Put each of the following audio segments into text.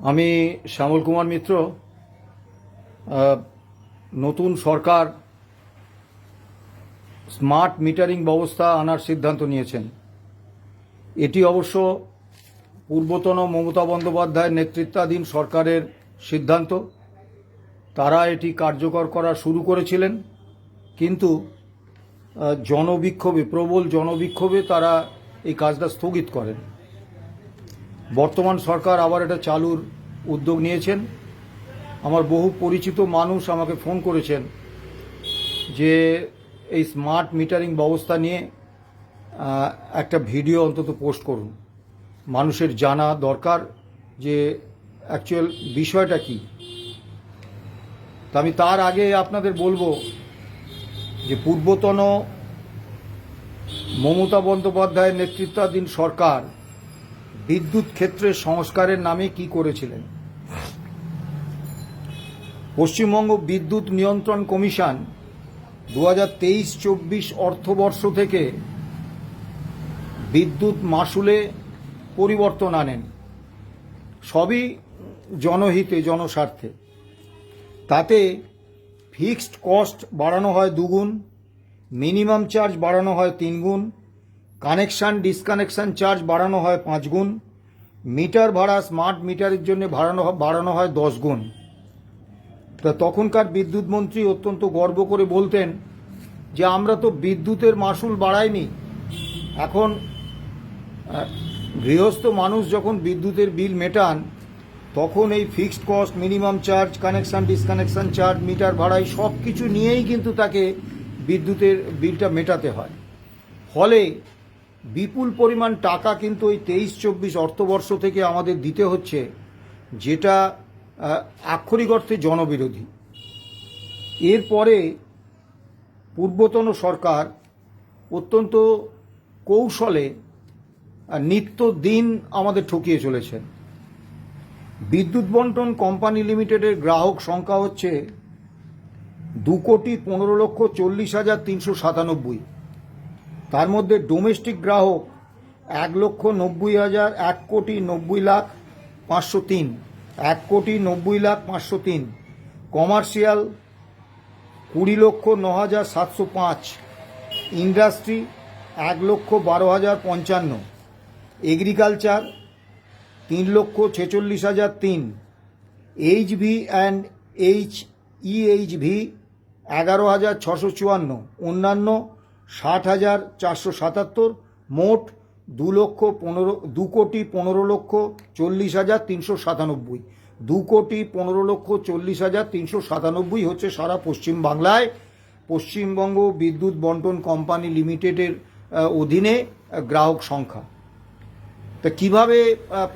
আমি শ্যামল কুমার মিত্র। নতুন সরকার smart metering ব্যবস্থা আনার সিদ্ধান্ত নিয়েছেন। এটি অবশ্য পূর্বতন মমতা বন্দ্যোপাধ্যায়ের নেতৃত্বাধীন সরকারের সিদ্ধান্ত। তারা এটি কার্যকর করা শুরু করেছিলেন, কিন্তু প্রবল জনবিক্ষোভে তারা এই কাজটা স্থগিত করেন। বর্তমান সরকার আবার এটা চালুর উদ্যোগ নিয়েছেন। আমার বহু পরিচিত মানুষ আমাকে ফোন করেছেন যে এই স্মার্ট মিটারিং ব্যবস্থা নিয়ে একটা ভিডিও অন্তত পোস্ট করুন। মানুষের জানা দরকার যে অ্যাকচুয়াল বিষয়টা কি। তা আমি তার আগে আপনাদের বলবো যে পূর্বতন মমতা বন্দ্যোপাধ্যায়ের নেতৃত্বাধীন সরকার বিদ্যুৎ ক্ষেত্রে সংস্কারের নামে কি করেছিলেন। পশ্চিমবঙ্গ বিদ্যুৎ নিয়ন্ত্রণ কমিশন 2023-24 অর্থবর্ষ থেকে বিদ্যুৎ মাশুলে পরিবর্তন আনেন, সবই জনহিতে জনস্বার্থে। তাতে ফিক্সড কস্ট বাড়ানো হয় 2 গুণ, মিনিমাম চার্জ বাড়ানো হয় 3 গুণ, কানেকশান ডিসকানেকশান চার্জ বাড়ানো হয় 5 গুণ, মিটার ভাড়া স্মার্ট মিটারের জন্য বাড়ানো হয় 10 গুণ। তা তখনকার বিদ্যুৎ মন্ত্রী অত্যন্ত গর্ব করে বলতেন যে আমরা তো বিদ্যুতের মাশুল বাড়াইনি। এখন গৃহস্থ মানুষ যখন বিদ্যুতের বিল মেটান তখন এই fixed cost, minimum charge, connection disconnection charge, meter ভাড়াই সব কিছু নিয়েই কিন্তু তাকে বিদ্যুতের বিলটা মেটাতে হয়। ফলে বিপুল পরিমাণ টাকা কিন্তু ওই 23-24 অর্থবর্ষ থেকে আমাদের দিতে হচ্ছে, যেটা আক্ষরিক অর্থে জনবিরোধী। এরপরে পূর্বতন সরকার অত্যন্ত কৌশলে নিত্যদিন আমাদের ঠকিয়ে চলেছেন। বিদ্যুৎ বন্টন কোম্পানি লিমিটেডের গ্রাহক সংখ্যা হচ্ছে 2,15,40,397। তার মধ্যে ডোমেস্টিক গ্রাহক 1,90,000,503, 1,90,000,503, কমার্শিয়াল 20,09,705, ইন্ডাস্ট্রি 1,12,055, এগ্রিকালচার 3,46,003, এইচভি অ্যান্ড এইচইএইচভি 11,654, অন্যান্য 60,477, মোট 2,15,40,397। 2,15,40,397 হচ্ছে সারা পশ্চিম বাংলায় পশ্চিমবঙ্গ বিদ্যুৎ বন্টন কোম্পানি লিমিটেডের অধীনে গ্রাহক সংখ্যা। তা কিভাবে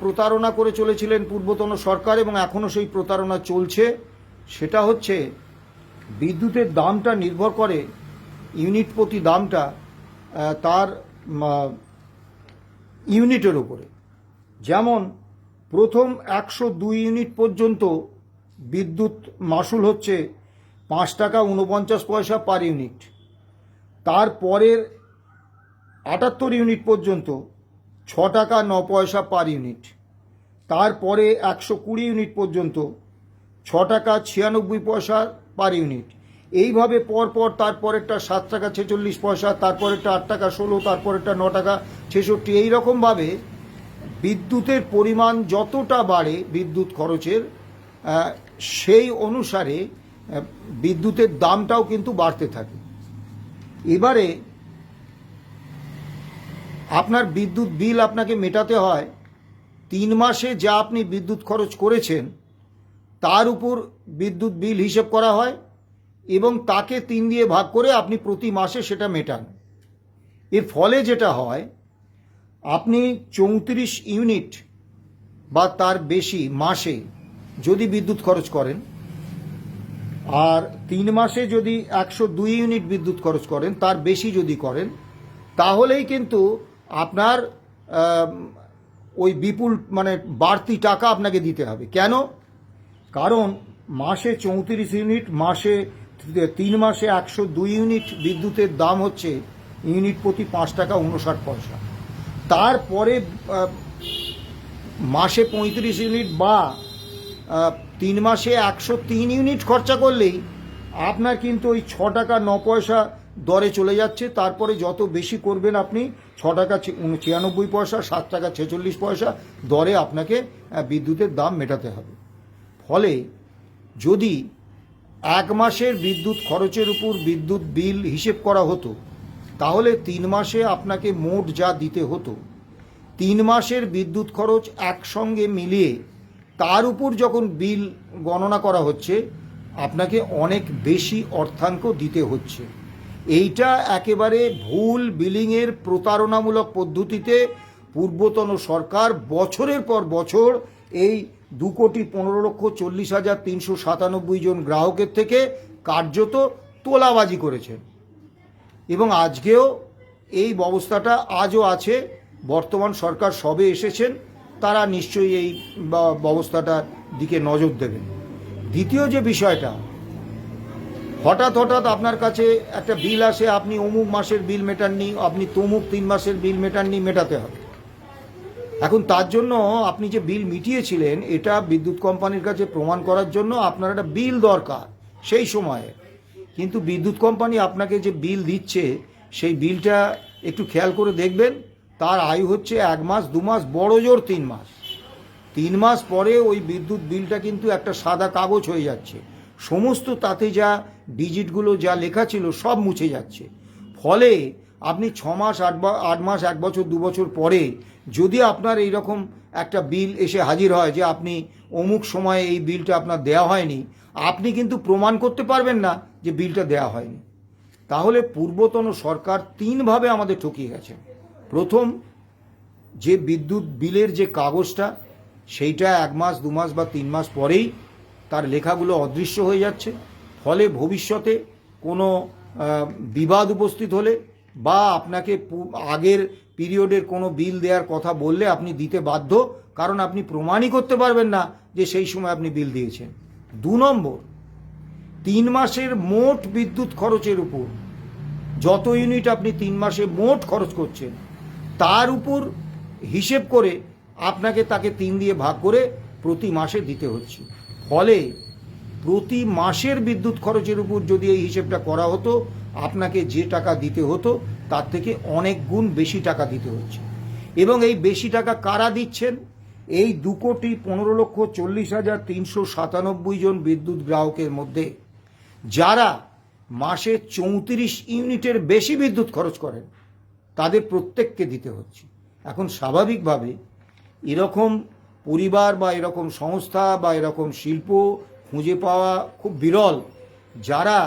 প্রতারণা করে চলেছিলেন পূর্বতন সরকার এবং এখনও সেই প্রতারণা চলছে, সেটা হচ্ছে বিদ্যুতের দামটা নির্ভর করে ইউনিট প্রতি দামটা তার ইউনিটের উপরে। যেমন প্রথম 102 ইউনিট পর্যন্ত বিদ্যুৎ মাশুল হচ্ছে 5 টাকা 49 পয়সা পার ইউনিট। তারপরের 78 ইউনিট পর্যন্ত 6 টাকা 9 পয়সা পার ইউনিট। তারপরে 120 ইউনিট পর্যন্ত 6 টাকা 96 পয়সা পার ইউনিট। এইভাবে পরপর তারপরেরটা 7 টাকা 46 পয়সা, তারপরেরটা 8 টাকা 16, তারপরেরটা 9 টাকা 66। এইরকমভাবে বিদ্যুতের পরিমাণ যতটা বাড়ে বিদ্যুৎ খরচের, সেই অনুসারে বিদ্যুতের দামটাও কিন্তু বাড়তে থাকে। এবারে আপনার বিদ্যুৎ বিল আপনাকে মেটাতে হয় 3 মাসে যা আপনি বিদ্যুৎ খরচ করেছেন তার উপর বিদ্যুৎ বিল হিসেব করা হয় এবং তাকে 3 দিয়ে ভাগ করে আপনি প্রতি মাসে সেটা মেটান। এর ফলে যেটা হয়, আপনি 34 ইউনিট বা তার বেশি মাসে যদি বিদ্যুৎ খরচ করেন আর 3 মাসে যদি 102 ইউনিট বিদ্যুৎ খরচ করেন, তার বেশি যদি করেন, তাহলেই কিন্তু আপনার ওই বিপুল বাড়তি টাকা আপনাকে দিতে হবে। কেন? কারণ মাসে 34 ইউনিট, মাসে 3 মাসে 102 ইউনিট বিদ্যুতের দাম হচ্ছে ইউনিট প্রতি 5 টাকা 59 পয়সা। তারপরে মাসে 35 ইউনিট বা 3 মাসে 103 ইউনিট খরচা করলেই আপনার কিন্তু ওই 6 টাকা 9 পয়সা দরে চলে যাচ্ছে। তারপরে যত বেশি করবেন আপনি 6 টাকা 96 পয়সা 7 টাকা 46 পয়সা দরে আপনাকে বিদ্যুতের দাম মেটাতে হবে। ফলে যদি 1 মাসের বিদ্যুৎ খরচের উপর বিদ্যুৎ বিল হিসেব করা হতো, তাহলে 3 মাসে আপনাকে মোট যা দিতে হতো, 3 মাসের বিদ্যুৎ খরচ একসঙ্গে মিলিয়ে তার উপর যখন বিল গণনা করা হচ্ছে, আপনাকে অনেক বেশি অর্থাঙ্ক দিতে হচ্ছে। এইটা একেবারে ভুল বিলিংয়ের প্রতারণামূলক পদ্ধতিতে পূর্বতন সরকার বছরের পর বছর এই 2,15,40,397 জন গ্রাহকের থেকে কার্যত তোলাবাজি করেছেন। এবং আজকেও এই ব্যবস্থাটা আজও আছে। বর্তমান সরকার সবে এসেছেন, তারা নিশ্চয়ই এই ব্যবস্থাটার দিকে নজর দেবেন। দ্বিতীয় যে বিষয়টা, হঠাৎ আপনার কাছে একটা বিল আসে, আপনি অমুক মাসের বিল মেটাননি, আপনি তমুক 3 মাসের বিল মেটাননি, মেটাতে হবে। এখন তার জন্য আপনি যে বিল মিটিয়েছিলেন, এটা বিদ্যুৎ কোম্পানির কাছে প্রমাণ করার জন্য আপনার একটা বিল দরকার সেই সময়ে। কিন্তু বিদ্যুৎ কোম্পানি আপনাকে যে বিল দিচ্ছে, সেই বিলটা একটু খেয়াল করে দেখবেন, তার আয়ু হচ্ছে 1 মাস 2 মাস, বড় জোর 3 মাস। 3 মাস পরে ওই বিদ্যুৎ বিলটা কিন্তু একটা সাদা কাগজ হয়ে যাচ্ছে, সমস্ত তাতে যা ডিজিটগুলো যা লেখা ছিল সব মুছে যাচ্ছে। ফলে আপনি 6 মাস 8 মাস 1 বছর 2 বছর পরে যদি আপনার এইরকম একটা বিল এসে হাজির হয় যে আপনি অমুক সময়ে এই বিলটা আপনার দেওয়া হয়নি, আপনি কিন্তু প্রমাণ করতে পারবেন না যে বিলটা দেওয়া হয়নি। তাহলে পূর্বতন সরকার 3 ভাবে আমাদের ঠকিয়ে গেছে। প্রথম, যে বিদ্যুৎ বিলের যে কাগজটা, সেইটা 1 মাস 2 মাস বা 3 মাস পরেই তার লেখাগুলো অদৃশ্য হয়ে যাচ্ছে। ফলে ভবিষ্যতে কোনো বিবাদ উপস্থিত হলে বা আপনাকে আগের পিরিয়ডের কোনো বিল দেওয়ার কথা বললে আপনি দিতে বাধ্য, কারণ আপনি প্রমাণই করতে পারবেন না যে সেই সময় আপনি বিল দিয়েছেন। 2 নম্বর, 3 মাসের মোট বিদ্যুৎ খরচের উপর যত ইউনিট আপনি 3 মাসে মোট খরচ করছেন, তার উপর হিসেব করে আপনাকে তাকে 3 দিয়ে ভাগ করে প্রতি মাসে দিতে হচ্ছে। ফলে প্রতি মাসের বিদ্যুৎ খরচের উপর যদি এই হিসেবটা করা হতো, আপনাকে যে টাকা দিতে হতো তার থেকে অনেক গুণ বেশি টাকা দিতে হচ্ছে। এবং এই বেশি টাকা কারা দিচ্ছেন? এই 2,15,40,397 জন বিদ্যুৎ গ্রাহকের মধ্যে যারা মাসে 34 ইউনিটের বেশি বিদ্যুৎ খরচ করেন, তাদের প্রত্যেককে দিতে হচ্ছে। এখন স্বাভাবিকভাবে এরকম পরিবার বা এরকম সংস্থা বা এরকম শিল্প খুঁজে পাওয়া খুব বিরল, যারা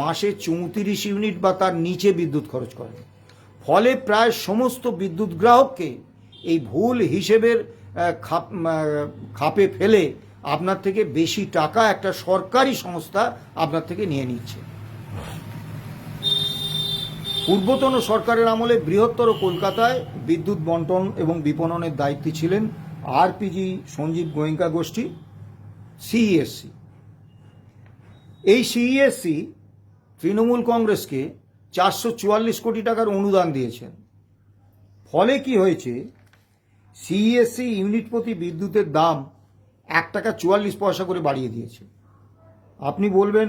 মাসে 34 ইউনিট বা তার নিচে বিদ্যুৎ খরচ করেন। ফলে প্রায় সমস্ত বিদ্যুৎ গ্রাহককে এই ভুল হিসেবের খাপে ফেলে আপনার থেকে বেশি টাকা একটা সরকারি সংস্থা আপনার থেকে নিয়ে নিচ্ছে। পূর্বতন সরকারের আমলে বৃহত্তর কলকাতায় বিদ্যুৎ বন্টন এবং বিপণনের দায়িত্বে ছিলেন আরপিজি সঞ্জীব গোয়েঙ্কা গোষ্ঠী, সিইএসসি। এই সিইএসসি তৃণমূল কংগ্রেসকে 444 কোটি টাকার অনুদান দিয়েছেন। ফলে কি হয়েছে, সিইএসসি ইউনিট প্রতি বিদ্যুতের দাম 1 টাকা 44 পয়সা করে বাড়িয়ে দিয়েছে। আপনি বলবেন,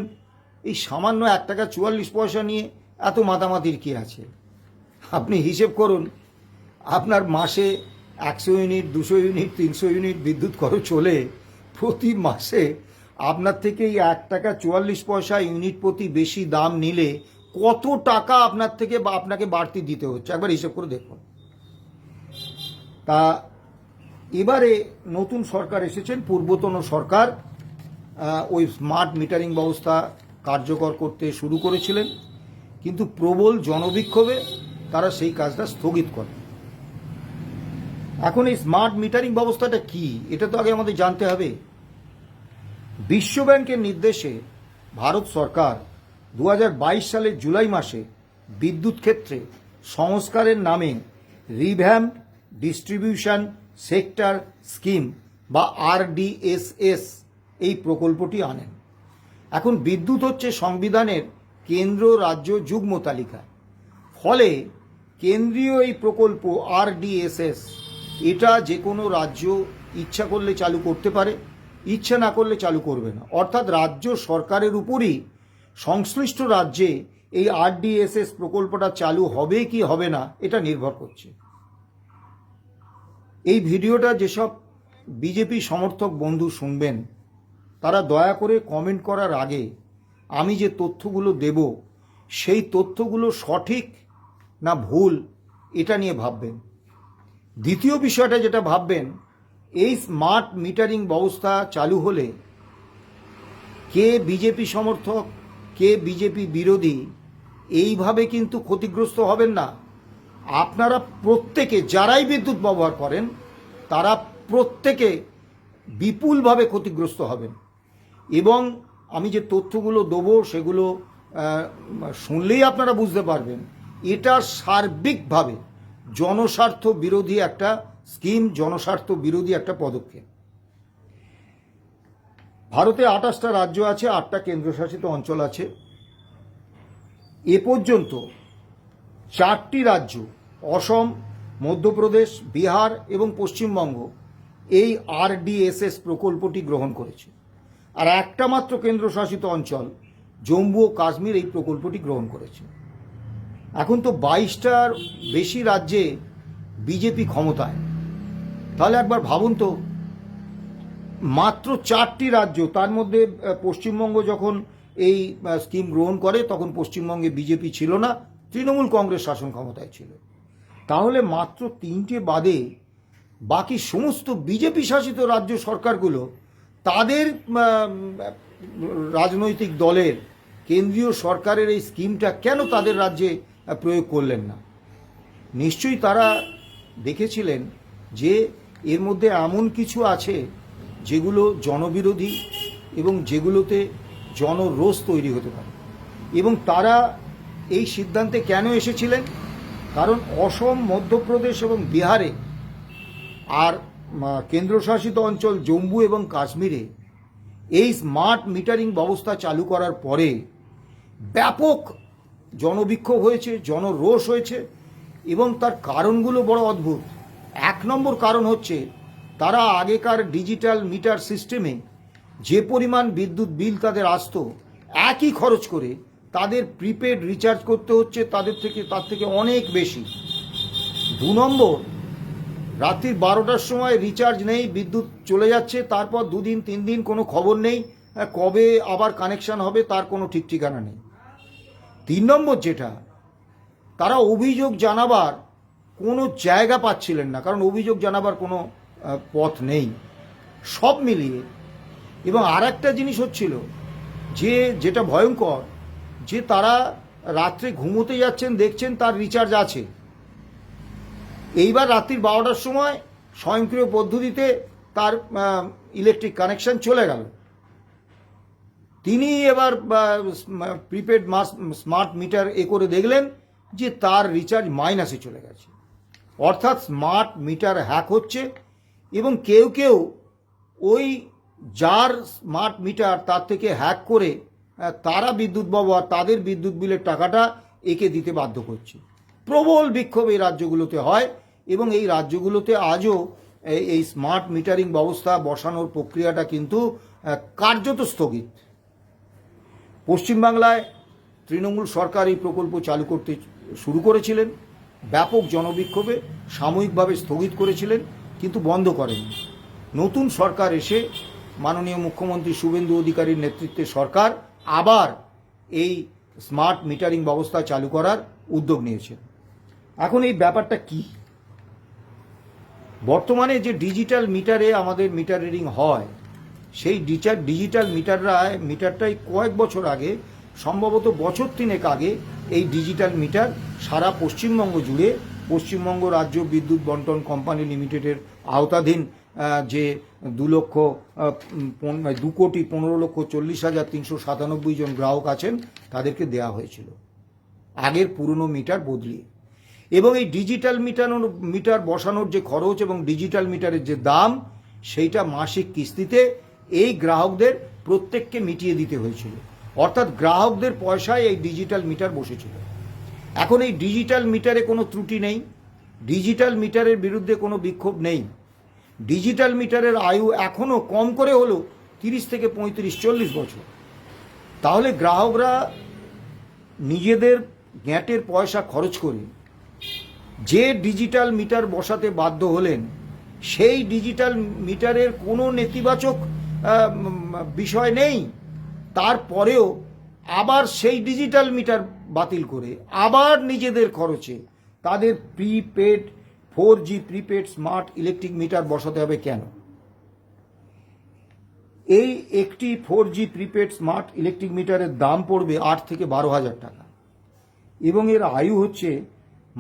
এই সামান্য 1 টাকা 44 পয়সা নিয়ে এত মাতামাতির কি আছে? আপনি হিসেব করুন, আপনার মাসে 100 ইউনিট 200 ইউনিট 300 ইউনিট বিদ্যুৎ খরচ হলে প্রতি মাসে আপনার থেকে এই 1 টাকা 44 পয়সা ইউনিট প্রতি বেশি দাম নিলে কত টাকা আপনার থেকে বা আপনাকে বাড়তি দিতে হচ্ছে, একবার হিসেব করে দেখুন। তা এবারে নতুন সরকার এসেছেন, পূর্বতন সরকার ওই স্মার্ট মিটারিং ব্যবস্থা কার্যকর করতে শুরু করেছিলেন, কিন্তু প্রবল জনবিক্ষোভে তারা সেই কাজটা স্থগিত করে। এখন এই স্মার্ট মিটারিং ব্যবস্থাটা কি, এটা তো আগে আমাদের জানতে হবে। বিশ্বব্যাংকের নির্দেশে ভারত সরকার 2022 সালের জুলাই মাসে বিদ্যুৎ ক্ষেত্রে সংস্কারের নামে রিভ্যাম্প ডিস্ট্রিবিউশন সেক্টর স্কিম বা RDSS এই প্রকল্পটি আনেন। এখন বিদ্যুৎ হচ্ছে সংবিধানের কেন্দ্র রাজ্য যুগ্ম তালিকা। ফলে কেন্দ্রীয় এই প্রকল্প RDSS, এটা যে কোনো রাজ্য ইচ্ছা করলে চালু করতে পারে, ইচ্ছে না করলে চালু করবে না। অর্থাৎ রাজ্য সরকারের উপরই সংশ্লিষ্ট রাজ্যে এই RDSS প্রকল্পটা চালু হবে কি হবে না এটা নির্ভর করছে। এই ভিডিওটা যেসব বিজেপি সমর্থক বন্ধু শুনবেন তারা দয়া করে কমেন্ট করার আগে আমি যে তথ্যগুলো দেব সেই তথ্যগুলো সঠিক না ভুল এটা নিয়ে ভাববেন। দ্বিতীয় বিষয়টা যেটা ভাববেন, এই স্মার্ট মিটারিং ব্যবস্থা চালু হলে কে বিজেপি সমর্থক কে বিজেপি বিরোধী এইভাবে কিন্তু ক্ষতিগ্রস্ত হবেন না। আপনারা প্রত্যেকে যারাই বিদ্যুৎ ব্যবহার করেন তারা প্রত্যেকে বিপুলভাবে ক্ষতিগ্রস্ত হবেন। এবং আমি যে তথ্যগুলো দেবো সেগুলো শুনলেই আপনারা বুঝতে পারবেন এটা সার্বিকভাবে জনস্বার্থ বিরোধী একটা স্কিম, জনস্বার্থ বিরোধী একটা পদক্ষেপ। ভারতে 28টা রাজ্য আছে, 8টা কেন্দ্রশাসিত অঞ্চল আছে। এ পর্যন্ত 4টি রাজ্য অসম, মধ্যপ্রদেশ, বিহার এবং পশ্চিমবঙ্গ এই RDSS প্রকল্পটি গ্রহণ করেছে। আর একটা মাত্র কেন্দ্রশাসিত অঞ্চল জম্মু ও কাশ্মীর এই প্রকল্পটি গ্রহণ করেছে। এখন তো 22টার বেশি রাজ্যে বিজেপি ক্ষমতায়। তাহলে একবার ভাবুন তো, মাত্র 4টি রাজ্য, তার মধ্যে পশ্চিমবঙ্গ যখন এই স্কিম গ্রহণ করে তখন পশ্চিমবঙ্গে বিজেপি ছিল না, তৃণমূল কংগ্রেস শাসন ক্ষমতায় ছিল। তাহলে মাত্র 3টে বাদে বাকি সমস্ত বিজেপি শাসিত রাজ্য সরকারগুলো তাদের রাজনৈতিক দলের কেন্দ্রীয় সরকারের এই স্কিমটা কেন তাদের রাজ্যে প্রয়োগ করলেন না? নিশ্চয়ই তারা দেখেছিলেন যে এর মধ্যে এমন কিছু আছে যেগুলো জনবিরোধী এবং যেগুলোতে জনরোষ তৈরি হতে পারে। এবং তারা এই সিদ্ধান্তে কেন এসেছিলেন? কারণ অসম, মধ্যপ্রদেশ এবং বিহারে আর কেন্দ্রশাসিত অঞ্চল জম্মু এবং কাশ্মীরে এই স্মার্ট মিটারিং ব্যবস্থা চালু করার পরে ব্যাপক জনবিক্ষোভ হয়েছে, জনরোষ হয়েছে এবং তার কারণগুলো বড় অদ্ভুত। 1 নম্বর কারণ হচ্ছে তারা আগেকার ডিজিটাল মিটার সিস্টেমে যে পরিমাণ বিদ্যুৎ বিল তাদের আসতো একই খরচ করে তাদের প্রিপেড রিচার্জ করতে হচ্ছে তার থেকে অনেক বেশি। 2 নম্বর, রাত্রি 12টার সময় রিচার্জ নেই, বিদ্যুৎ চলে যাচ্ছে, তারপর 2 দিন 3 দিন কোনো খবর নেই, কবে আবার কানেকশন হবে তার কোনো ঠিক ঠিকানা নেই। 3 নম্বর যেটা, তারা অভিযোগ জানাবার কোনো জায়গা পাচ্ছিলেন না, কারণ অভিযোগ জানাবার কোনো পথ নেই। সব মিলিয়ে এবং আর একটা জিনিস হচ্ছিল যেটা ভয়ঙ্কর, যে তারা রাত্রে ঘুমোতে যাচ্ছেন, দেখছেন তার রিচার্জ আছে, এইবার রাত্রির 12টার সময় স্বয়ংক্রিয় পদ্ধতিতে তার ইলেকট্রিক কানেকশন চলে গেল। তিনি এবার প্রিপেড স্মার্ট মিটার করে দেখলেন যে তার রিচার্জ মাইনাসে চলে গেছে। অর্থাৎ স্মার্ট মিটার হ্যাক হচ্ছে এবং কেউ কেউ ওই যার স্মার্ট মিটার তার থেকে হ্যাক করে তারা বিদ্যুৎ ব্যবহার, তাদের বিদ্যুৎ বিলের টাকাটা একে দিতে বাধ্য করছে। প্রবল বিক্ষোভ এই রাজ্যগুলোতে হয় এবং এই রাজ্যগুলোতে আজও এই স্মার্ট মিটারিং ব্যবস্থা বসানোর প্রক্রিয়াটা কিন্তু কার্যত স্থগিত। পশ্চিমবাংলায় তৃণমূল সরকার এই প্রকল্প চালু করতে শুরু করেছিলেন, ব্যাপক জনবিক্ষোভে সাময়িকভাবে স্থগিত করেছিলেন, কিন্তু বন্ধ করেননি। নতুন সরকার এসে মাননীয় মুখ্যমন্ত্রী শুভেন্দু অধিকারীর নেতৃত্বে সরকার আবার এই স্মার্ট মিটারিং ব্যবস্থা চালু করার উদ্যোগ নিয়েছে। এখন এই ব্যাপারটা কি? বর্তমানে যে ডিজিটাল মিটারে আমাদের মিটার রিডিং হয়, সেই ডিজিটাল মিটারটাই কয়েক বছর আগে, সম্ভবত বছর 3 আগে, এই ডিজিটাল মিটার সারা পশ্চিমবঙ্গ জুড়ে পশ্চিমবঙ্গ রাজ্য বিদ্যুৎ বন্টন কোম্পানি লিমিটেডের আওতাধীন যে 2,15,40,397 জন গ্রাহক আছেন তাদেরকে দেয়া হয়েছিল আগের পুরনো মিটার বদলিয়ে। এবং এই ডিজিটাল মিটার বসানোর যে খরচ এবং ডিজিটাল মিটারের যে দাম, সেইটা মাসিক কিস্তিতে এই গ্রাহকদের প্রত্যেককে মিটিয়ে দিতে হয়েছিল। অর্থাৎ গ্রাহকদের পয়সায় এই ডিজিটাল মিটার বসেছিল। এখন এই ডিজিটাল মিটারে কোনো ত্রুটি নেই, ডিজিটাল মিটারের বিরুদ্ধে কোনো বিক্ষোভ নেই, ডিজিটাল মিটারের আয়ু এখনও কম করে হলো 30 থেকে 35-40 বছর। তাহলে গ্রাহকরা নিজেদের গ্যাটের পয়সা খরচ করে যে ডিজিটাল মিটার বসাতে বাধ্য হলেন, সেই ডিজিটাল মিটারের কোনো নেতিবাচক বিষয় নেই, তারপরেও আবার সেই ডিজিটাল মিটার বাতিল করে আবার নিজেদের খরচে তাদের prepaid 4G prepaid smart electric metre বসাতে হবে কেন? এই একটি 4G প্রিপেড স্মার্ট ইলেকট্রিক মিটারের দাম পড়বে 8 থেকে 12,000 টাকা এবং এর আয়ু হচ্ছে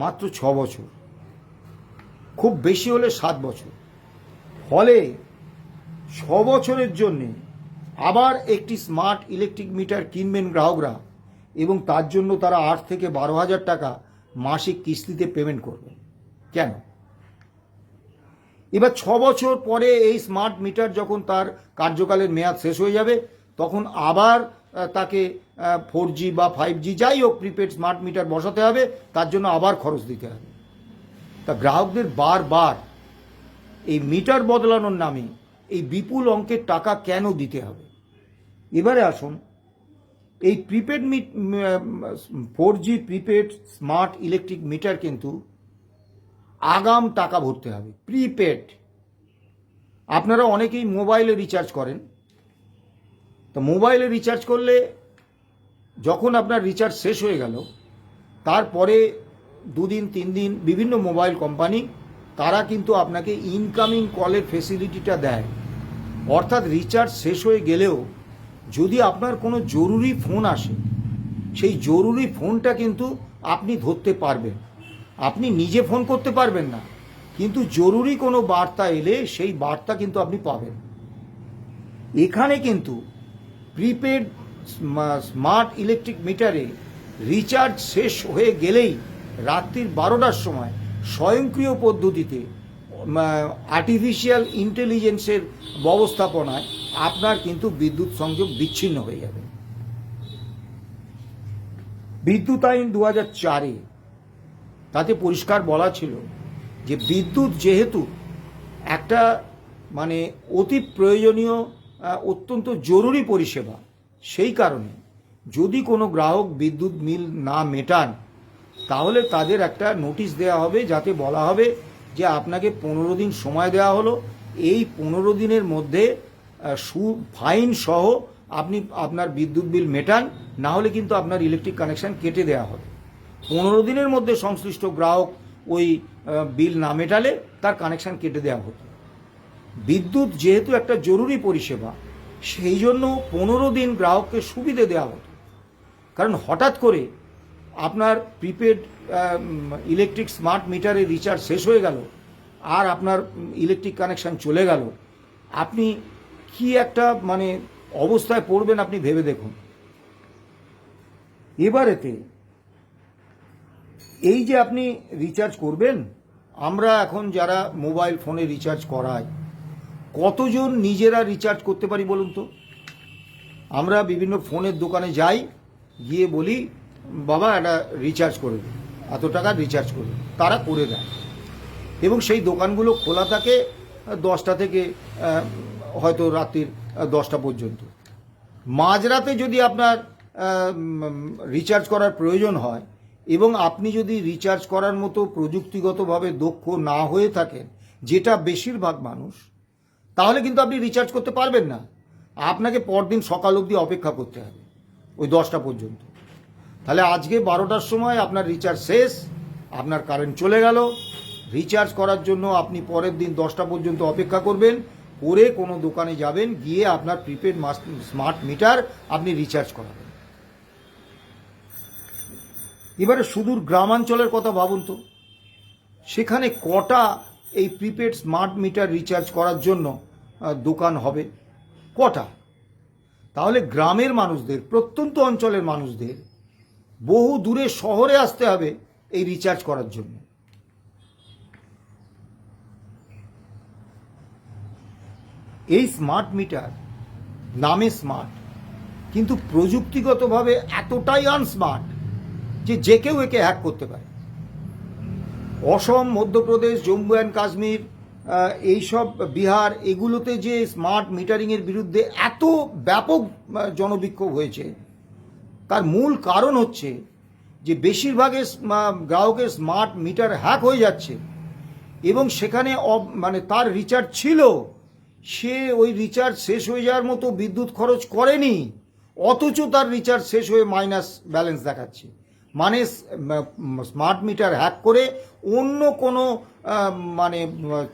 মাত্র 6 বছর, খুব বেশি হলে 7 বছর। ফলে 6 বছরের জন্যে আবার একটি স্মার্ট ইলেকট্রিক মিটার কিনবেন গ্রাহকরা এবং তার জন্য তারা 8 থেকে 12,000 টাকা মাসিক কিস্তিতে পেমেন্ট করবেন কেন? এবার 6 বছর পরে এই স্মার্ট মিটার যখন তার কার্যকালের মেয়াদ শেষ হয়ে যাবে, তখন আবার তাকে 4G বা 5G যাই হোক প্রিপেড স্মার্ট মিটার বসাতে হবে, তার জন্য আবার খরচ দিতে হবে। তা গ্রাহকদের বারবার এই মিটার বদলানোর নামে এই বিপুল অঙ্কের টাকা কেন দিতে হবে? এবারে আসুন, এই prepaid 4G prepaid smart electric metre কিন্তু আগাম টাকা ভরতে হবে, প্রিপেড। আপনারা অনেকেই মোবাইলে রিচার্জ করেন, তো মোবাইলে রিচার্জ করলে যখন আপনার রিচার্জ শেষ হয়ে গেল, তারপরে 2 দিন 3 দিন বিভিন্ন মোবাইল কোম্পানি তারা কিন্তু আপনাকে ইনকামিং কলের ফেসিলিটিটা দেয়। অর্থাৎ রিচার্জ শেষ হয়ে গেলেও যদি আপনার কোনো জরুরি ফোন আসে, সেই জরুরি ফোনটা কিন্তু আপনি ধরতে পারবেন। আপনি নিজে ফোন করতে পারবেন না, কিন্তু জরুরি কোনো বার্তা এলে সেই বার্তা কিন্তু আপনি পাবেন। এখানে কিন্তু প্রিপেড স্মার্ট ইলেকট্রিক মিটারে রিচার্জ শেষ হয়ে গেলেই রাত্রির 12টার সময় স্বয়ংক্রিয় পদ্ধতিতে আর্টিফিশিয়াল ইন্টেলিজেন্সের ব্যবস্থাপনায় আপনার কিন্তু বিদ্যুৎ সংযোগ বিচ্ছিন্ন হয়ে যাবে। বিদ্যুৎ আইন 2004-এ তাতে পরিষ্কার বলা ছিল যে বিদ্যুৎ যেহেতু একটা মানে অতি প্রয়োজনীয় অত্যন্ত জরুরি পরিষেবা, সেই কারণে যদি কোনো গ্রাহক বিদ্যুৎ বিল না মেটান, তাহলে তাদের একটা নোটিশ দেওয়া হবে, যাতে বলা হবে যে আপনাকে 15 দিন সময় দেওয়া হলো, এই 15 দিনের মধ্যে ফাইন সহ আপনি আপনার বিদ্যুৎ বিল মেটান, না হলে কিন্তু আপনার ইলেকট্রিক কানেকশন কেটে দেওয়া হবে। 15 দিনের মধ্যে সংশ্লিষ্ট গ্রাহক ওই বিল না মেটালে তার কানেকশন কেটে দেওয়া হতো। বিদ্যুৎ যেহেতু একটা জরুরি পরিষেবা, সেই জন্য 15 দিন গ্রাহককে সুবিধে দেওয়া হতো। কারণ হঠাৎ করে আপনার প্রিপেড ইলেকট্রিক স্মার্ট মিটারে রিচার্জ শেষ হয়ে গেল আর আপনার ইলেকট্রিক কানেকশন চলে গেল, আপনি কি একটা মানে অবস্থায় পড়বেন আপনি ভেবে দেখুন। এবারেতে এই যে আপনি রিচার্জ করবেন, আমরা এখন যারা মোবাইল ফোনে রিচার্জ করাই, কতজন নিজেরা রিচার্জ করতে পারি বলুন তো? আমরা বিভিন্ন ফোনের দোকানে যাই, গিয়ে বলি বাবা একটা রিচার্জ করে দিন, এত টাকা রিচার্জ করুন, তারা করে দেয়। এবং সেই দোকানগুলো খোলা থাকে 10টা থেকে হয়তো রাত্রির 10টা পর্যন্ত। মাঝরাতে যদি আপনার রিচার্জ করার প্রয়োজন হয় এবং আপনি যদি রিচার্জ করার মতো প্রযুক্তিগতভাবে দক্ষ না হয়ে থাকেন, যেটা বেশিরভাগ মানুষ, তাহলে কিন্তু আপনি রিচার্জ করতে পারবেন না। আপনাকে পরদিন সকাল অবধি অপেক্ষা করতে হবে ওই 10টা পর্যন্ত। তাহলে আজকে 12টার সময় আপনার রিচার্জ শেষ, আপনার কারেন্ট চলে গেল, রিচার্জ করার জন্য আপনি পরের দিন 10টা পর্যন্ত অপেক্ষা করবেন, করে কোনো দোকানে যাবেন, গিয়ে আপনার প্রিপেড স্মার্ট মিটার আপনি রিচার্জ করাবেন। এবারে সুদূর গ্রামাঞ্চলের কথা ভাবুন তো, সেখানে কটা এই প্রিপেড স্মার্ট মিটার রিচার্জ করার জন্য দোকান হবে? কটা? তাহলে গ্রামের মানুষদের, প্রত্যন্ত অঞ্চলের মানুষদের বহু দূরে শহরে আসতে হবে এই রিচার্জ করার জন্য। এই স্মার্ট মিটার নামে স্মার্ট, কিন্তু প্রযুক্তিগতভাবে এতটাই আনস্মার্ট যে যে কেউ একে হ্যাক করতে পারে। অসম, মধ্যপ্রদেশ, জম্মু অ্যান্ড কাশ্মীর, এইসব বিহার এগুলোতে যে স্মার্ট মিটারিংয়ের বিরুদ্ধে এত ব্যাপক জনবিক্ষোভ হয়েছে, তার মূল কারণ হচ্ছে যে বেশিরভাগের গ্রাহকের স্মার্ট মিটার হ্যাক হয়ে যাচ্ছে এবং সেখানে মানে তার রিচার্জ ছিল, সে ওই রিচার্জ শেষ হয়ে যাওয়ার মতো বিদ্যুৎ খরচ করেনি, অথচ তার রিচার্জ শেষ হয়ে মাইনাস ব্যালেন্স দেখাচ্ছে। মানে স্মার্ট মিটার হ্যাক করে অন্য কোনো মানে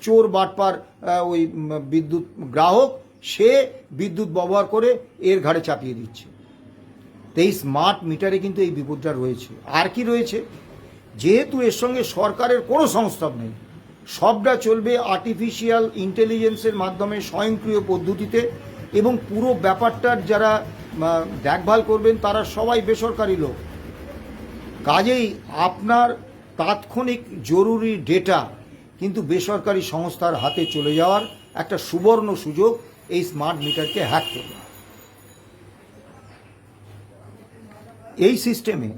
চোর বাটপার ওই বিদ্যুৎ গ্রাহক সে বিদ্যুৎ ব্যবহার করে এর ঘাড়ে চাপিয়ে দিচ্ছে। তো এই স্মার্ট মিটারে কিন্তু এই বিপদটা রয়েছে। আর কি রয়েছে, যেহেতু এর সঙ্গে সরকারের কোনো সংস্থান নেই, সবটা চলবে আর্টিফিশিয়াল ইন্টেলিজেন্সের মাধ্যমে স্বয়ংক্রিয় পদ্ধতিতে, এবং পুরো ব্যাপারটার যারা দেখভাল করবেন তারা সবাই বেসরকারি লোক। কাজেই আপনার তাৎক্ষণিক জরুরি ডেটা কিন্তু বেসরকারি সংস্থার হাতে চলে যাওয়ার একটা সুবর্ণ সুযোগ এই স্মার্ট মিটারকে হ্যাক করবে। এই সিস্টেমে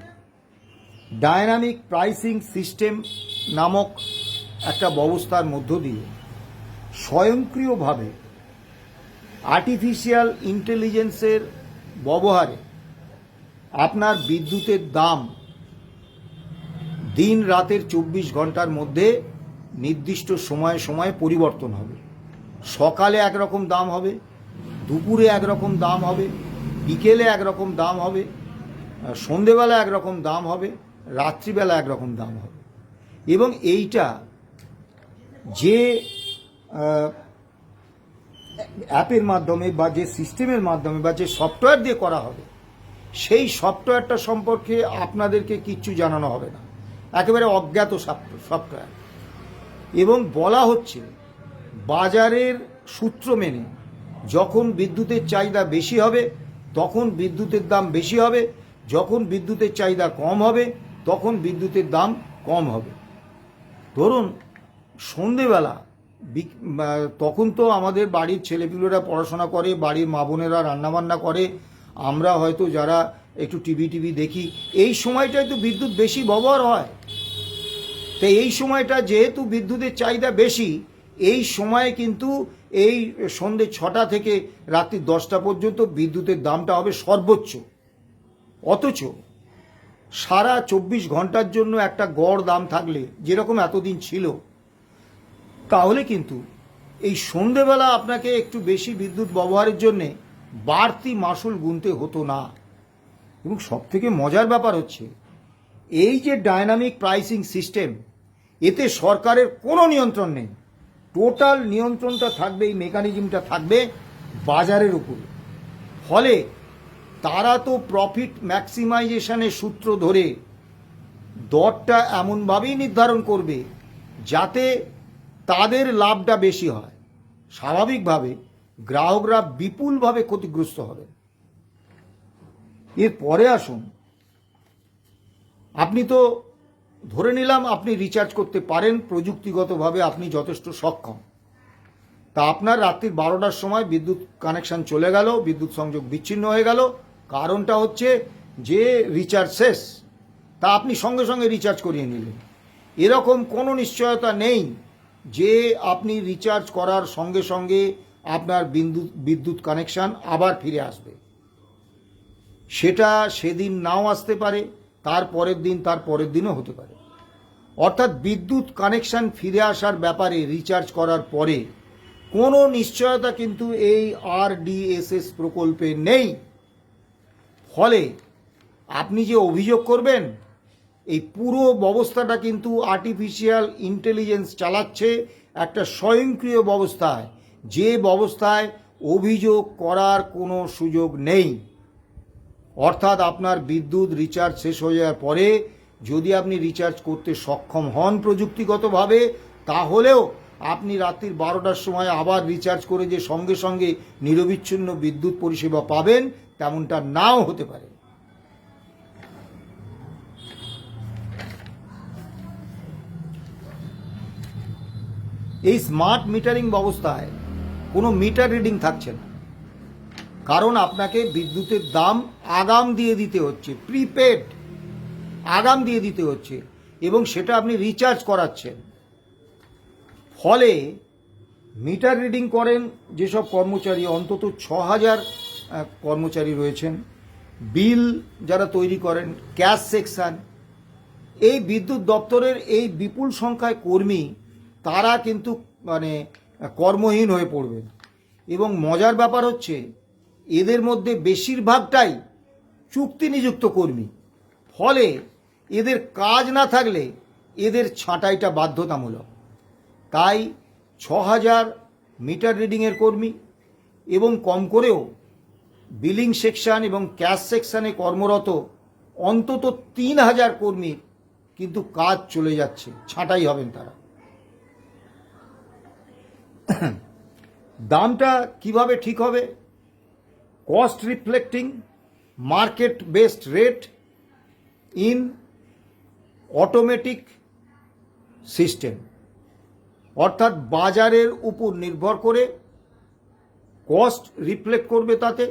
ডায়নামিক প্রাইসিং সিস্টেম নামক একটা ব্যবস্থার মধ্য দিয়ে স্বয়ংক্রিয়ভাবে আর্টিফিশিয়াল ইন্টেলিজেন্সের ব্যবহারে আপনার বিদ্যুতের দাম দিন রাতের 24 ঘন্টার মধ্যে নির্দিষ্ট সময়ে সময়ে পরিবর্তন হবে। সকালে একরকম দাম হবে, দুপুরে একরকম দাম হবে, বিকেলে একরকম দাম হবে, সন্ধেবেলা একরকম দাম হবে, রাত্রিবেলা একরকম দাম হবে। এবং এইটা যে অ্যাপের মাধ্যমে বা যে সিস্টেমের মাধ্যমে বা যে সফটওয়্যার দিয়ে করা হবে, সেই সফটওয়্যারটা সম্পর্কে আপনাদেরকে কিচ্ছু জানানো হবে না, একেবারে অজ্ঞাত সফটওয়্যার। এবং বলা হচ্ছে বাজারের সূত্র মেনে যখন বিদ্যুতের চাহিদা বেশি হবে তখন বিদ্যুতের দাম বেশি হবে, যখন বিদ্যুতের চাহিদা কম হবে তখন বিদ্যুতের দাম কম হবে। ধরুন সন্ধেবেলা তখন তো আমাদের বাড়ির ছেলেপিলেরা পড়াশোনা করে, বাড়ির মা বোনেরা রান্নাবান্না করে, আমরা হয়তো যারা একটু টিভি দেখি, এই সময়টায় তো বিদ্যুৎ বেশি ব্যবহার হয়। তো এই সময়টা যেহেতু বিদ্যুতের চাহিদা বেশি, এই সময়ে কিন্তু এই সন্ধ্যে 6টা থেকে রাত্রি 10টা পর্যন্ত বিদ্যুতের দামটা হবে সর্বোচ্চ। অথচ সারা 24 ঘন্টার জন্য একটা গড় দাম থাকলে যেরকম এতদিন ছিল, তাহলে কিন্তু এই সন্ধেবেলা আপনাকে একটু বেশি বিদ্যুৎ ব্যবহারের জন্যে বাড়তি মাসুল গুনতে হতো না। এবং সবথেকে মজার ব্যাপার হচ্ছে এই যে ডায়নামিক প্রাইসিং সিস্টেম, এতে সরকারের কোনো নিয়ন্ত্রণ নেই, টোটাল নিয়ন্ত্রণটা থাকবে, এই মেকানিজমটা থাকবে বাজারের উপরে। ফলে তারা তো প্রফিট ম্যাক্সিমাইজেশনের সূত্র ধরে দরটা এমনভাবেই নির্ধারণ করবে যাতে তাদের লাভটা বেশি হয়। স্বাভাবিকভাবে গ্রাহকরা বিপুলভাবে ক্ষতিগ্রস্ত হবে। এরপরে আসুন, আপনি তো ধরে নিলাম আপনি রিচার্জ করতে পারেন, প্রযুক্তিগতভাবে আপনি যথেষ্ট সক্ষম। তা আপনার রাত্রি 12টার সময় বিদ্যুৎ কানেকশন চলে গেল, বিদ্যুৎ সংযোগ বিচ্ছিন্ন হয়ে গেল, কারণটা হচ্ছে যে রিচার্জ শেষ। তা আপনি সঙ্গে সঙ্গে রিচার্জ করিয়ে নিলেন। এরকম কোনো নিশ্চয়তা নেই যে আপনি রিচার্জ করার সঙ্গে সঙ্গে আপনার বিদ্যুৎ কানেকশন আবার ফিরে আসবে। সেটা সেদিন নাও আসতে পারে, তার পরের দিন, তার পরের দিনও হতে পারে। অর্থাৎ বিদ্যুৎ কানেকশন ফিরে আসার ব্যাপারে রিচার্জ করার পরে কোনো নিশ্চয়তা কিন্তু এই RDSS প্রকল্পে নেই। ফলে আপনি যে অভিযোগ করবেন, এই পুরো ব্যবস্থাটা কিন্তু আর্টিফিশিয়াল ইন্টেলিজেন্স চালাচ্ছে একটা স্বয়ংক্রিয় ব্যবস্থায়, যে ব্যবস্থায় অভিযোগ করার কোনো সুযোগ নেই। অর্থাৎ আপনার বিদ্যুৎ রিচার্জ শেষ হয়ে যাওয়ার পরে যদি আপনি রিচার্জ করতে সক্ষম হন প্রযুক্তিগতভাবে, তাহলেও আপনি রাত্রি 12টার সময় আবার রিচার্জ করে যে সঙ্গে সঙ্গে নিরবিচ্ছিন্ন বিদ্যুৎ পরিষেবা পাবেন, তেমনটা নাও হতে পারে। এই স্মার্ট মিটারিং ব্যবস্থায় কোনো মিটার রিডিং থাকছে না, কারণ আপনাকে বিদ্যুতের দাম আগাম দিয়ে দিতে হচ্ছে, প্রিপেড আগাম দিয়ে দিতে হচ্ছে, এবং সেটা আপনি রিচার্জ করাচ্ছেন। ফলে মিটার রিডিং করেন যেসব কর্মচারী, অন্তত 6,000 কর্মচারী রয়েছেন, বিল যারা তৈরি করেন, ক্যাশ সেকশন, এই বিদ্যুৎ দপ্তরের এই বিপুল সংখ্যায় কর্মী, তারা কিন্তু কর্মহীন হয়ে পড়বেন। এবং মজার ব্যাপার হচ্ছে এদের মধ্যে বেশিরভাগটাই চুক্তি নিযুক্ত কর্মী, ফলে এদের কাজ না থাকলে এদের ছাঁটাইটা বাধ্যতামূলক। তাই 6,000 মিটার রিডিংয়ের কর্মী এবং কম করেও বিলিং সেকশন এবং ক্যাশ সেকশনে কর্মরত অন্তত 3,000 কর্মী কিন্তু কাজ চলে যাচ্ছে, ছাঁটাই হবেন তারা। দামটা কিভাবে ঠিক হবে? Cost reflecting market based rate in automatic system, অর্থাৎ বাজারের উপর নির্ভর করে কস্ট রিফ্লেক্ট করবে, তাতে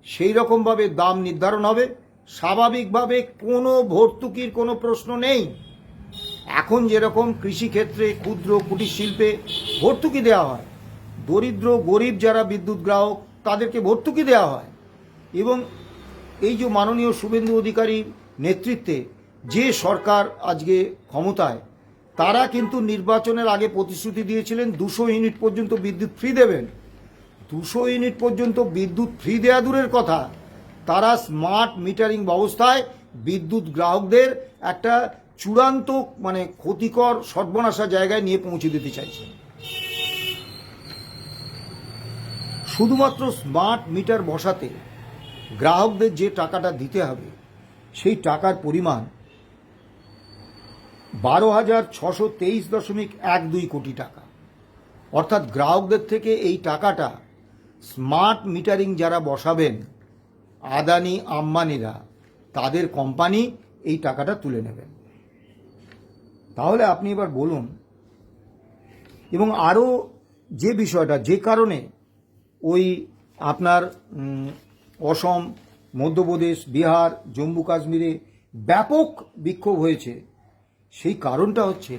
সেই রকমভাবে দাম নির্ধারণ হবে। স্বাভাবিকভাবে কোনো ভর্তুকির কোনো প্রশ্ন নেই। এখন যেরকম কৃষিক্ষেত্রে, ক্ষুদ্র কুটির শিল্পে ভর্তুকি দেওয়া হয়, দরিদ্র গরিব যারা বিদ্যুৎ গ্রাহক তাদেরকে ভর্তুকি দেওয়া হয়। এবং এই যে মাননীয় শুভেন্দু অধিকারীর নেতৃত্বে যে সরকার আজকে ক্ষমতায়, তারা কিন্তু নির্বাচনের আগে প্রতিশ্রুতি দিয়েছিলেন 200 ইউনিট পর্যন্ত বিদ্যুৎ ফ্রি দেবেন। 200 ইউনিট পর্যন্ত বিদ্যুৎ ফ্রি দেওয়া দূরের কথা, তারা স্মার্ট মিটারিং ব্যবস্থায় বিদ্যুৎ গ্রাহকদের একটা চূড়ান্ত ক্ষতিকর সর্বনাশা জায়গায় নিয়ে পৌঁছে দিতে চাইছে। শুধুমাত্র স্মার্ট মিটার বসাতে গ্রাহকদের যে টাকাটা দিতে হবে, সেই টাকার পরিমাণ 12,623.12 কোটি টাকা। অর্থাৎ গ্রাহকদের থেকে এই টাকাটা স্মার্ট মিটারিং যারা বসাবেন, আদানি আম্বানিরা, তাদের কোম্পানি এই টাকাটা তুলে নেবেন। তাহলে আপনি এবার বলুন। এবং আরও যে বিষয়টা, যে কারণে ওই আপনার অসম, মধ্যপ্রদেশ, বিহার, জম্মু কাশ্মীরে ব্যাপক বিক্ষোভ হয়েছে, সেই কারণটা হচ্ছে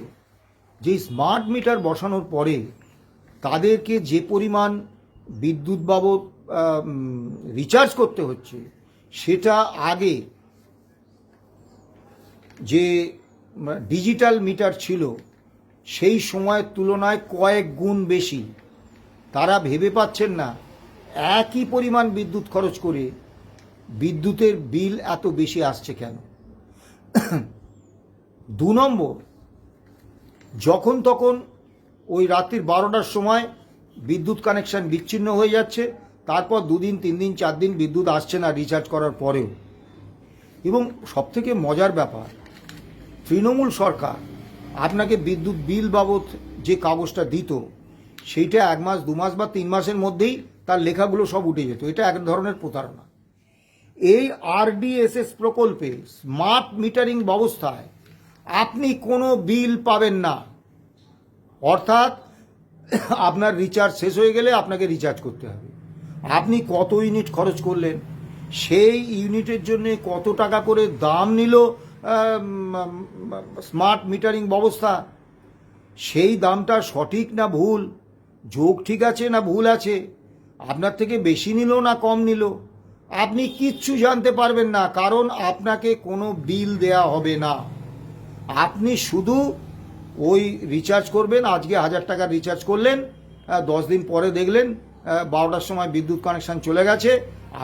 যে স্মার্ট মিটার বসানোর পরে তাদেরকে যে পরিমাণ বিদ্যুৎ বাবদ রিচার্জ করতে হচ্ছে, সেটা আগে যে ডিজিটাল মিটার ছিল সেই সময়ের তুলনায় কয়েক গুণ বেশি। তারা ভেবে পাচ্ছেন না একই পরিমাণ বিদ্যুৎ খরচ করে বিদ্যুতের বিল এত বেশি আসছে কেন। 2 নম্বর, যখন তখন ওই রাত্রির 12টার সময় বিদ্যুৎ কানেকশন বিচ্ছিন্ন হয়ে যাচ্ছে, তারপর 2 দিন 3 দিন 4 দিন বিদ্যুৎ আসছে না রিচার্জ করার পরেও। এবং সবথেকে মজার ব্যাপার, তৃণমূল সরকার আপনাকে বিদ্যুৎ বিল বাবদ যে কাগজটা দিত, সেইটা 1 মাস 2 মাস বা 3 মাসের মধ্যেই তার লেখাগুলো সব উঠে যেত। এটা এক ধরনের প্রতারণা। এই RDSS প্রকল্পে স্মার্ট মিটারিং ব্যবস্থায় আপনি কোনো বিল পাবেন না। অর্থাৎ আপনার রিচার্জ শেষ হয়ে গেলে আপনাকে রিচার্জ করতে হবে। আপনি কত ইউনিট খরচ করলেন, সেই ইউনিটের জন্য কত টাকা করে দাম নিল স্মার্ট মিটারিং ব্যবস্থা, সেই দামটা সঠিক না ভুল, যোগ ঠিক আছে না ভুল আছে, আপনার থেকে বেশি নিল না কম নিল, আপনি কিচ্ছু জানতে পারবেন না, কারণ আপনাকে কোনো বিল দেয়া হবে না। আপনি শুধু ওই রিচার্জ করবেন। আজকে 1000 টাকার রিচার্জ করলেন, 10 দিন পরে দেখলেন 12টার সময় বিদ্যুৎ কানেকশন চলে গেছে,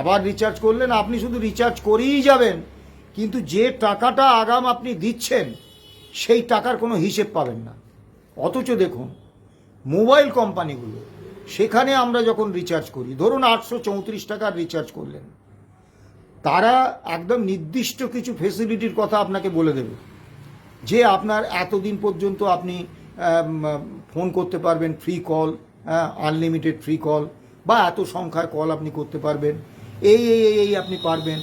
আবার রিচার্জ করলেন। আপনি শুধু রিচার্জ করেই যাবেন, কিন্তু যে টাকাটা আগাম আপনি দিচ্ছেন সেই টাকার কোনো হিসেব পাবেন না। অথচ দেখুন মোবাইল কোম্পানিগুলো, সেখানে আমরা যখন রিচার্জ করি, ধরুন 834 টাকার রিচার্জ করলেন, তারা একদম নির্দিষ্ট কিছু ফেসিলিটির কথা আপনাকে বলে দেবে, যে আপনার এতদিন পর্যন্ত আপনি ফোন করতে পারবেন, free call, unlimited free call, বা এত সংখ্যার কল আপনি করতে পারবেন, এই আপনি পারবেন।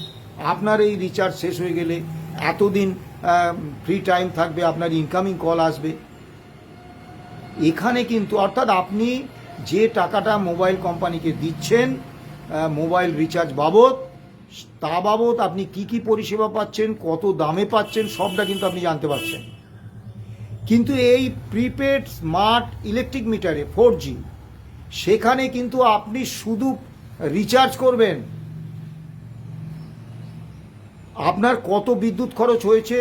আপনার এই রিচার্জ শেষ হয়ে গেলে এতদিন ফ্রি টাইম থাকবে, আপনার ইনকামিং কল আসবে। এখানে কিন্তু অর্থাৎ আপনি যে টাকাটা মোবাইল কোম্পানিকে দিচ্ছেন মোবাইল রিচার্জ বাবদ, তা বাবদ আপনি কি কি পরিষেবা পাচ্ছেন, কত দামে পাচ্ছেন, সবটা কিন্তু আপনি জানতে পারছেন। কিন্তু এই প্রিপেড স্মার্ট ইলেকট্রিক মিটারে 4G সেখানে কিন্তু আপনি শুধু রিচার্জ করবেন। আপনার কত বিদ্যুৎ খরচ হয়েছে,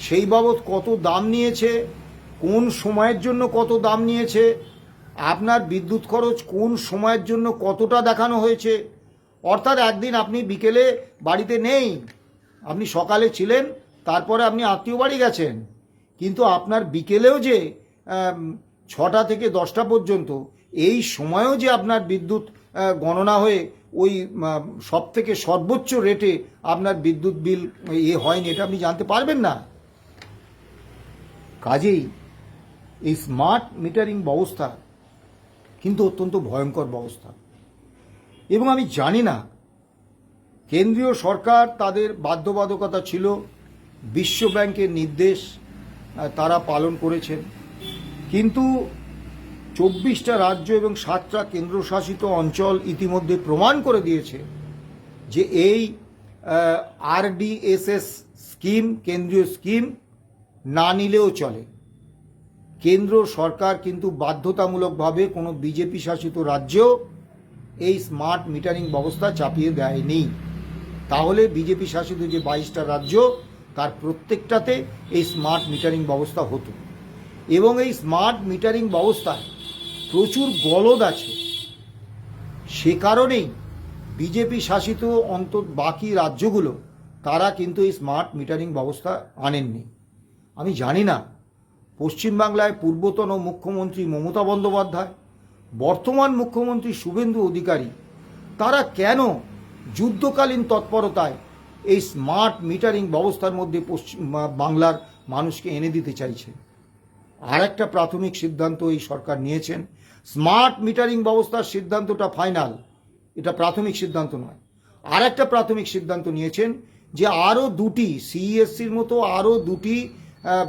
সেই বাবদ কত দাম নিয়েছে, কোন সময়ের জন্য কত দাম নিয়েছে, আপনার বিদ্যুৎ খরচ কোন সময়ের জন্য কতটা দেখানো হয়েছে। অর্থাৎ একদিন আপনি বিকেলে বাড়িতে নেই, আপনি সকালে ছিলেন, তারপরে আপনি আত্মীয় বাড়ি গেছেন, কিন্তু আপনার বিকেলেও যে 6টা থেকে 10টা পর্যন্ত এই সময়েও যে আপনার বিদ্যুৎ গণনা হয়ে ওই সব থেকে সর্বোচ্চ রেটে আপনার বিদ্যুৎ বিল হয়নি, এটা আপনি জানতে পারবেন না। কাজেই এই স্মার্ট মিটারিং ব্যবস্থা কিন্তু অত্যন্ত ভয়ঙ্কর ব্যবস্থা। এবং আমি জানি না, কেন্দ্রীয় সরকার তাদের বাধ্যবাধকতা ছিল, বিশ্ব ব্যাংকের নির্দেশ তারা পালন করেছেন, কিন্তু 24টা রাজ্য এবং 7টা কেন্দ্রশাসিত অঞ্চল ইতিমধ্যে প্রমাণ করে দিয়েছে যে এই RDSS স্কিম, কেন্দ্রীয় স্কিম না নিলেও চলে। কেন্দ্র সরকার কিন্তু বাধ্যতামূলকভাবে কোনো বিজেপি শাসিত রাজ্যেও এই স্মার্ট মিটারিং ব্যবস্থা চাপিয়ে দেয়নি। তাহলে বিজেপি শাসিত যে 22টা রাজ্য, তার প্রত্যেকটাতে এই স্মার্ট মিটারিং ব্যবস্থা হতো। এবং এই স্মার্ট মিটারিং ব্যবস্থায় প্রচুর গলদ আছে, সে কারণেই বিজেপি শাসিত বাকি রাজ্যগুলো তারা কিন্তু এই স্মার্ট মিটারিং ব্যবস্থা আনেননি। আমি জানি না পশ্চিমবাংলায় পূর্বতন মুখ্যমন্ত্রী মমতা বন্দ্যোপাধ্যায়, বর্তমান মুখ্যমন্ত্রী শুভেন্দু অধিকারী, তারা কেন যুদ্ধকালীন তৎপরতায় এই স্মার্ট মিটারিং ব্যবস্থার মধ্যে বাংলার মানুষকে এনে দিতে চাইছে। আর একটা প্রাথমিক সিদ্ধান্ত এই সরকার নিয়েছেন, স্মার্ট মিটারিং ব্যবস্থার সিদ্ধান্তটা ফাইনাল, এটা প্রাথমিক সিদ্ধান্ত নয়। আর একটা প্রাথমিক সিদ্ধান্ত নিয়েছেন যে আরও 2টি CESCর মতো আরও 2টি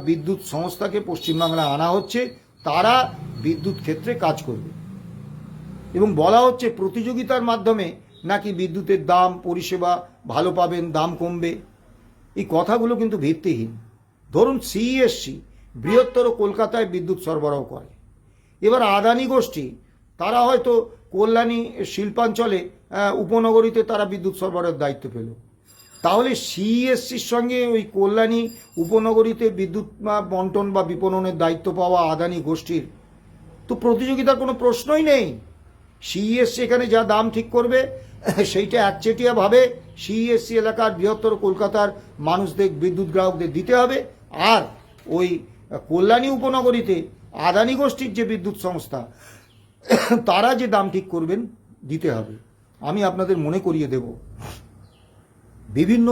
বিদ্যুৎ সংস্থাকে পশ্চিমবাংলায় আনা হচ্ছে, তারা বিদ্যুৎ ক্ষেত্রে কাজ করবে। এবং বলা হচ্ছে প্রতিযোগিতার মাধ্যমে নাকি বিদ্যুতের দাম, পরিষেবা ভালো পাবেন, দাম কমবে। এই কথাগুলো কিন্তু ভিত্তিহীন। ধরুন CESC বৃহত্তর কলকাতায় বিদ্যুৎ সরবরাহ করে, এবার আদানি গোষ্ঠী তারা হয়তো কল্যাণী শিল্পাঞ্চলে উপনগরীতে তারা বিদ্যুৎ সরবরাহের দায়িত্ব পেল, তাহলে CESCর সঙ্গে ওই কল্যাণী উপনগরীতে বিদ্যুৎ বন্টন বা বিপণনের দায়িত্ব পাওয়া আদানি গোষ্ঠীর তো প্রতিযোগিতার কোনো প্রশ্নই নেই। CESC এখানে যা দাম ঠিক করবে সেইটা একচেটিয়াভাবে CESC এলাকার বৃহত্তর কলকাতার মানুষদের, বিদ্যুৎ গ্রাহকদের দিতে হবে, আর ওই কল্যাণী উপনগরীতে আদানি গোষ্ঠীর যে বিদ্যুৎ সংস্থা তারা যে দাম ঠিক করবেন দিতে হবে। আমি আপনাদের মনে করিয়ে দেব, বিভিন্ন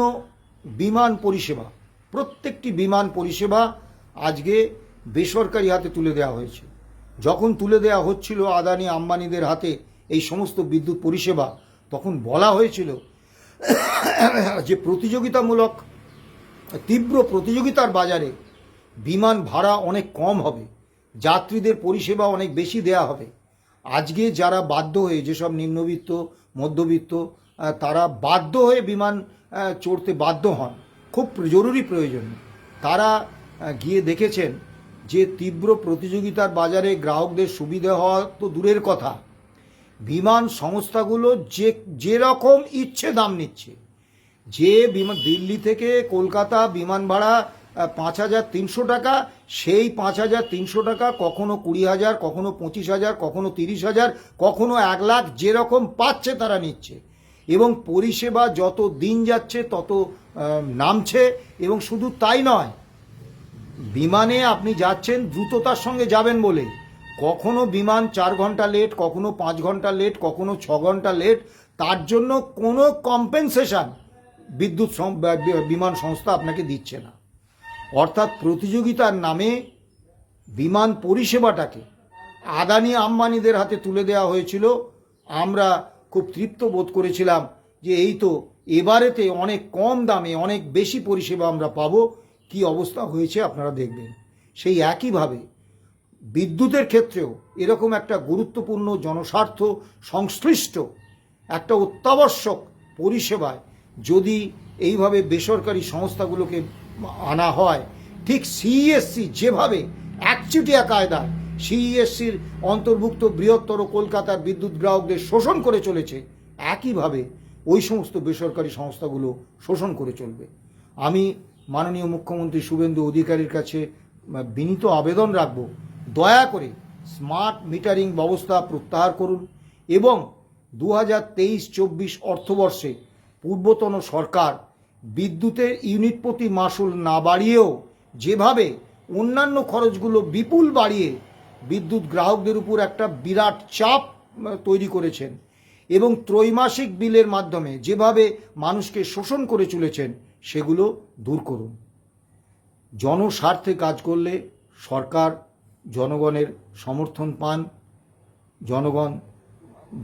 বিমান পরিষেবা, প্রত্যেকটি বিমান পরিষেবা আজকে বেসরকারি হাতে তুলে দেওয়া হয়েছে। যখন তুলে দেওয়া হচ্ছিল আদানি আম্বানিদের হাতে এই সমস্ত বিদ্যুৎ পরিষেবা, তখন বলা হয়েছিল যে প্রতিযোগিতামূলক তীব্র প্রতিযোগিতার বাজারে বিমান ভাড়া অনেক কম হবে, যাত্রীদের পরিষেবা অনেক বেশি দেয়া হবে। আজকে যারা বাধ্য হয়ে, যেসব নিম্নবিত্ত মধ্যবিত্ত তারা বাধ্য হয়ে বিমান চড়তে বাধ্য হন, খুব জরুরি প্রয়োজন, তারা গিয়ে দেখেছেন যে তীব্র প্রতিযোগিতার বাজারে গ্রাহকদের সুবিধা হওয়া তো দূরের কথা, বিমান সংস্থাগুলো যেরকম ইচ্ছে দাম নিচ্ছে। যে বিমান দিল্লি থেকে কলকাতা বিমান ভাড়া 5,300 টাকা, সেই 5,300 টাকা কখনো 20,000, কখনো 25,000, কখনো 30,000, কখনো 1 লাখ, যেরকম পাচ্ছে তারা নিচ্ছে। এবং পরিষেবা যত দিন যাচ্ছে তত নামছে। এবং শুধু তাই নয়, বিমানে আপনি যাচ্ছেন দ্রুততার সঙ্গে যাবেন বলে, কখনো বিমান 4 ঘন্টা লেট, কখনো 5 ঘন্টা লেট, কখনো 6 ঘন্টা লেট, তার জন্য কোনো কম্পেনসেশন বিমান সংস্থা আপনাকে দিচ্ছে না। অর্থাৎ প্রতিযোগিতার নামে বিমান পরিষেবাটাকে আদানি আম্বানিদের হাতে তুলে দেওয়া হয়েছিল। আমরা খুব তৃপ্ত বোধ করেছিলাম যে এই তো এবারেতে অনেক কম দামে অনেক বেশি পরিষেবা আমরা পাবো। কি অবস্থা হয়েছে আপনারা দেখবেন। সেই একইভাবে বিদ্যুতের ক্ষেত্রেও এরকম একটা গুরুত্বপূর্ণ জনস্বার্থ সংশ্লিষ্ট একটা অত্যাবশ্যক পরিষেবায় যদি এইভাবে বেসরকারি সংস্থাগুলোকে আনা হয়, ঠিক CESC যেভাবে একচেটিয়া কায়দায় সিইএসসির অন্তর্ভুক্ত বৃহত্তর কলকাতার বিদ্যুৎ গ্রাহকদের শোষণ করে চলেছে, একইভাবে ওই সমস্ত বেসরকারি সংস্থাগুলো শোষণ করে চলবে। আমি মাননীয় মুখ্যমন্ত্রী শুভেন্দু অধিকারীর কাছে বিনীত আবেদন রাখব, দয়া করে স্মার্ট মিটারিং ব্যবস্থা প্রত্যাহার করুন এবং 2023-24 অর্থবর্ষে পূর্বতন সরকার বিদ্যুতের ইউনিট প্রতি মাশুল না বাড়িয়েও যেভাবে অন্যান্য খরচগুলো বিপুল বাড়িয়ে বিদ্যুৎ গ্রাহকদের উপর একটা বিরাট চাপ তৈরি করেছেন এবং ত্রৈমাসিক বিলের মাধ্যমে যেভাবে মানুষকে শোষণ করে চলেছেন, সেগুলো দূর করুন। জনস্বার্থে কাজ করলে সরকার জনগণের সমর্থন পান, জনগণ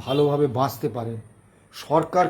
ভালোভাবে বাঁচতে পারেন। সরকার